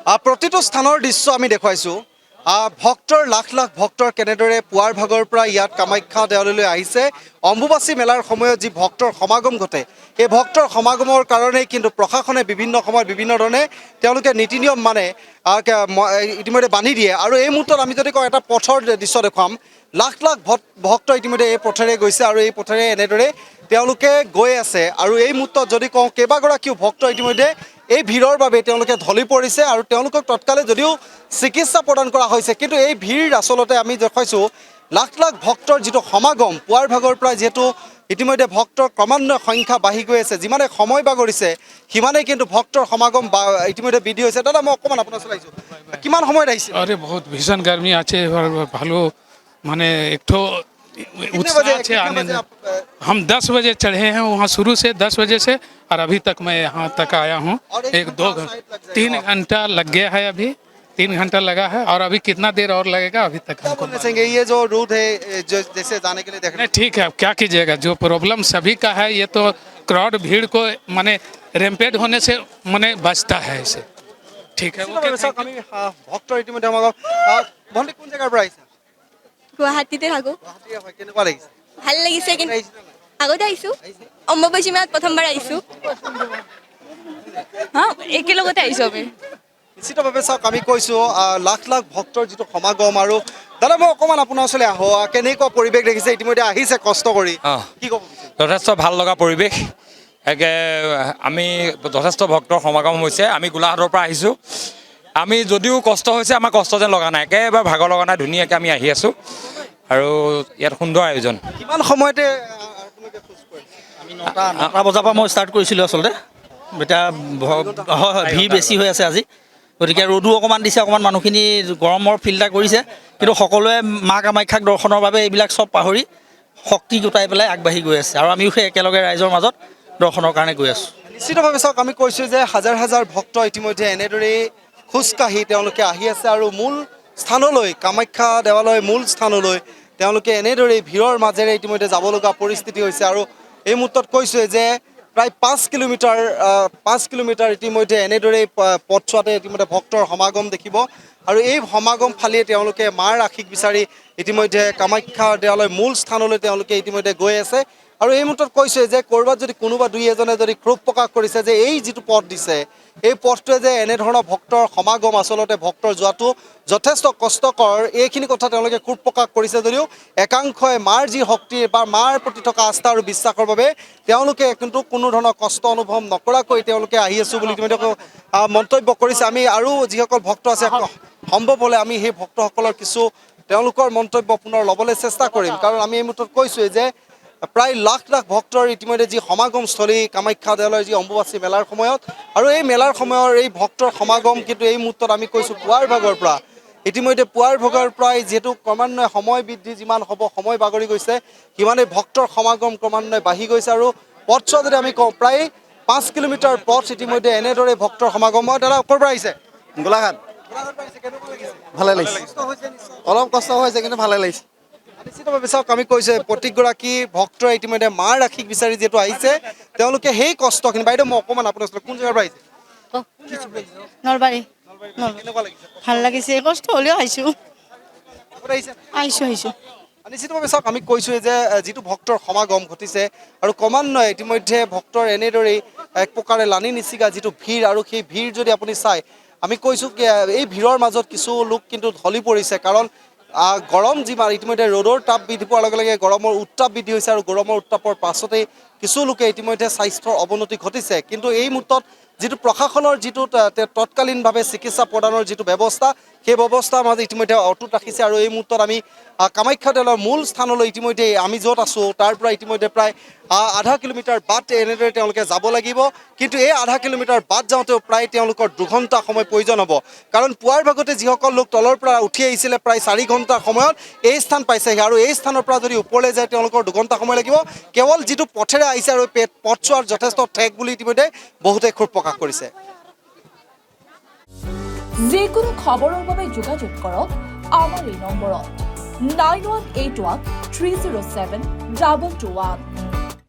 প্ৰতিটো স্থানৰ দৃশ্য আমি দেখুৱাইছোঁ। ভক্তৰ লাখ লাখ ভক্তৰ কেনেদৰে পুৱাৰ ভাগৰ পৰা ইয়াত কামাখ্যা দেৱালয়লৈ আহিছে। অম্বুবাচী মেলাৰ সময়ত যি ভক্তৰ সমাগম ঘটে, এই ভক্তৰ সমাগমৰ কাৰণেই কিন্তু প্ৰশাসনে বিভিন্ন সময়ত বিভিন্ন ধৰণে তেওঁলোকে নীতি নিয়ম মানে ইতিমধ্যে বান্ধি দিয়ে। আৰু এই মুহূৰ্তত আমি যদি কওঁ এটা পথৰ দৃশ্য দেখুৱাম, লাখ লাখ ভক্ত ইতিমধ্যে এই পথেৰে গৈছে আৰু এই পথেৰে এনেদৰে তেওঁলোকে গৈ আছে। আৰু এই মুহূৰ্তত যদি কওঁ কেইবাগৰাকীও ভক্ত ইতিমধ্যে এই ভিৰৰ বাবে তেওঁলোকে ঢলি পৰিছে আৰু তেওঁলোকক তৎকালে যদিও চিকিৎসা প্ৰদান কৰা হৈছে, কিন্তু এই ভিৰ আচলতে আমি দেখুৱাইছোঁ লাখ লাখ ভক্তৰ যিটো সমাগম পুৱাৰ ভাগৰ পৰা, যিহেতু ইতিমধ্যে ভক্তৰ ক্ৰমান্বয়ে সংখ্যা বাঢ়ি গৈ আছে, যিমানে সময় বাগৰিছে সিমানেই কিন্তু ভক্তৰ সমাগম ইতিমধ্যে বৃদ্ধি হৈছে। দাদা মই অকণমান আপোনাৰ ওচৰত আহিছোঁ, কিমান সময়ত আহিছে? अरे बहुत भीषण गर्मी আছে ভালো মানে একটু उत्साह আছে आने में। हम 10 बजे चढ़े हैं वहाँ शुरू से 10 बजे से और अभी तक मैं यहाँ तक आया हूँ। 3 घंटा लग गया है, अभी 3 घंटा लगा है और अभी कितना देर और लगेगा अभी तक क्या हमको बोलना चाहेंगे? ये जो रूट है जो जैसे जाने के लिए देख रहे नहीं ठीक है। अब क्या कीजिएगा, जो प्रॉब्लम सभी का है, ये तो क्राउड भीड़ को माने रैम्पेड होने से माने बचता है इसे। ठीक है हैं আমি ভক্তৰ ইতিমধ্যে সমাগম। ভণ্টি কোন জেগাৰ পৰা আহিছে? গুৱাহাটীতে থাকোঁ। গুৱাহাটীৰে হয়, কেনেকুৱা লাগিছে? ভাল লাগিছে, কিন্তু আহিছিলে নাই? আগতে আহিছোঁ। অম্বুবাচী মেলাত প্ৰথমবাৰ আহিছোঁ। একেলগতে আহিছোঁ আমি। নিশ্চিতভাৱে চাওক, আমি কৈছোঁ লাখ লাখ ভক্তৰ যিটো সমাগম। আৰু দাদা মই অকণমান আপোনাৰ ওচৰলৈ আহোঁ, কেনেকুৱা পৰিৱেশ দেখিছে? ইতিমধ্যে আহিছে কষ্ট কৰি, কি ক'ব? যথেষ্ট ভাল লগা পৰিৱেশ। আমি যথেষ্ট ভক্তৰ সমাগম হৈছে। আমি গোলাঘাটৰ পৰা আহিছোঁ। আমি যদিও কষ্ট হৈছে, আমাৰ কষ্ট যেন লগা নাই, একেবাৰে ভাগৰ লগা নাই, ধুনীয়াকৈ আমি আহি আছোঁ আৰু ইয়াত সুন্দৰ আয়োজন। কিমান সময়তে আমি 9টা বজাৰ পৰা মই ষ্টাৰ্ট কৰিছিলোঁ আচলতে। এতিয়া হয় ভিৰ বেছি হৈ আছে আজি, গতিকে ৰ'দো অকণমান দিছে, অকণমান মানুহখিনি গৰমৰ ফিল এটা কৰিছে, কিন্তু সকলোৱে মা কামাখ্যাক দৰ্শনৰ বাবে এইবিলাক চব পাহৰি শক্তি গোটাই পেলাই আগবাঢ়ি গৈ আছে আৰু আমিও সেই একেলগে ৰাইজৰ মাজত দৰ্শনৰ কাৰণে গৈ আছোঁ। নিশ্চিতভাৱে চাওক, আমি কৈছোঁ যে হাজাৰ হাজাৰ ভক্ত ইতিমধ্যে এনেদৰেই খোজকাঢ়ি তেওঁলোকে আহি আছে আৰু মূল স্থানলৈ, কামাখ্যা দেৱালয় মূল স্থানলৈ তেওঁলোকে এনেদৰেই ভিৰৰ মাজেৰে ইতিমধ্যে যাব লগা পৰিস্থিতি হৈছে। আৰু এই মুহূৰ্তত কৈছোঁ যে প্ৰায় 5 কিলোমিটাৰ ইতিমধ্যে এনেদৰেই পথছোৱাতে ইতিমধ্যে ভক্তৰ সমাগম দেখিব। আৰু এই সমাগম ফালিয়ে তেওঁলোকে মাৰ আশীষ বিচাৰি ইতিমধ্যে কামাখ্যা দেৱালয় মূল স্থানলৈ তেওঁলোকে ইতিমধ্যে গৈ আছে। আৰু এই মুহূৰ্তত কৈছে যে ক'ৰবাত যদি কোনোবা দুই এজনে যদি ক্ষোভ প্ৰকাশ কৰিছে যে এই যিটো পথ দিছে, এই পথটোৱে যে এনেধৰণৰ ভক্তৰ সমাগম আচলতে ভক্তৰ যোৱাটো যথেষ্ট কষ্টকৰ, এইখিনি কথা তেওঁলোকে ক্ষোভ প্ৰকাশ কৰিছে যদিও একাংশই মাৰ যি শক্তি বা মাৰ প্ৰতি থকা আস্থা আৰু বিশ্বাসৰ বাবে তেওঁলোকে কিন্তু কোনো ধৰণৰ কষ্ট অনুভৱ নকৰাকৈ তেওঁলোকে আহি আছোঁ বুলি ইতিমধ্যে মন্তব্য কৰিছে। আমি আৰু যিসকল ভক্ত আছে সম্ভৱ হ'লে আমি সেই ভক্তসকলৰ কিছু তেওঁলোকৰ মন্তব্য পুনৰ ল'বলৈ চেষ্টা কৰিম, কাৰণ আমি এই মুহূৰ্তত কৈছোঁৱেই যে প্ৰায় লাখ লাখ ভক্তৰ ইতিমধ্যে যি সমাগমস্থলী কামাখ্যা দেৱালয়ৰ যি অম্বুবাচী মেলাৰ সময়ত, আৰু এই মেলাৰ সময়ৰ এই ভক্তৰ সমাগম কিন্তু এই মুহূৰ্তত আমি কৈছোঁ পুৱাৰ ভাগৰ পৰা ইতিমধ্যে পুৱাৰ ভাগৰ পৰাই যিহেতু ক্ৰমান্বয়ে সময় বৃদ্ধি যিমান হ'ব, সময় বাগৰি গৈছে সিমানেই ভক্তৰ সমাগম ক্ৰমান্বয়ে বাঢ়ি গৈছে। আৰু পথছোৱা যদি আমি কওঁ প্ৰায় 5 কিলোমিটাৰ পথ ইতিমধ্যে এনেদৰে ভক্তৰ সমাগম। দাদা ক'ৰ পৰা আহিছে? গোলাঘাট। ভালে লাগিছে, অলপ কষ্ট হৈছে কিন্তু ভালে লাগিছে। নিশ্চিতভাৱে চাওক, আমি কৈছোঁ প্ৰত্যেকগৰাকী ভক্তই ইতিমধ্যে মাৰ আশীষ বিচাৰি যিহেতু আহিছে তেওঁলোকে সেই কষ্টখিনি। বাইদেউ মই অকণমান আপোনাৰ ওচৰত, কোন জেগাৰ পৰা আহিছে? নলবাৰী। কেনেকুৱা লাগিছে? ভাল লাগিছে, কষ্ট হ'লেও আহিছোঁ। আহিছোঁ। নিশ্চিতভাৱে চাওক, আমি কৈছোঁৱে যে যিটো ভক্তৰ সমাগম ঘটিছে আৰু ক্ৰমান্বয়ে ইতিমধ্যে ভক্তৰ এনেদৰেই এক প্ৰকাৰে লানি নিচিগা যিটো ভিৰ, আৰু সেই ভিৰ যদি আপুনি চায়, আমি কৈছোঁ কি এই ভিৰৰ মাজত কিছু লোক কিন্তু ঢলি পৰিছে, কাৰণ গৰম যিমান ইতিমধ্যে ৰ'দৰ তাপ বৃদ্ধি পোৱাৰ লগে লগে গৰমৰ উত্তাপ বৃদ্ধি হৈছে আৰু গৰমৰ উত্তাপৰ পাছতেই কিছু লোকে ইতিমধ্যে স্বাস্থ্যৰ অৱনতি ঘটিছে। কিন্তু এই মুহূৰ্তত যিটো প্ৰশাসনৰ যিটো তৎকালীনভাৱে চিকিৎসা প্ৰদানৰ যিটো ব্যৱস্থা, সেই ব্যৱস্থা মাজত ইতিমধ্যে অটুট ৰাখিছে। আৰু এই মুহূৰ্তত আমি কামাখ্যা দেৱালয়ৰ মূল স্থানলৈ ইতিমধ্যে আমি য'ত আছোঁ তাৰ পৰা ইতিমধ্যে প্ৰায় আধা কিলোমিটাৰ বাট এনেদৰে তেওঁলোকে যাব লাগিব। কিন্তু এই আধা কিলোমিটাৰ বাট যাওঁতেও প্ৰায় তেওঁলোকৰ 2 ঘণ্টা সময় প্ৰয়োজন হ'ব, কাৰণ পুৱাৰ ভাগতে যিসকল লোক তলৰ পৰা উঠি আহিছিলে প্ৰায় 4 ঘণ্টাৰ সময়ত এই স্থান পাইছেহি, আৰু এই স্থানৰ পৰা যদি ওপৰলৈ যায় তেওঁলোকৰ 2 ঘণ্টা সময় লাগিব কেৱল যিটো পথেৰে আহিছে। আৰু পথছোৱাৰ যথেষ্ট ঠেক বুলি ইতিমধ্যে বহুতে ক্ষোভ প্ৰকাশ কৰিছে। যিকোনো খবৰৰ বাবে যোগাযোগ কৰক আমাৰ এই নম্বৰত 9181 307 221।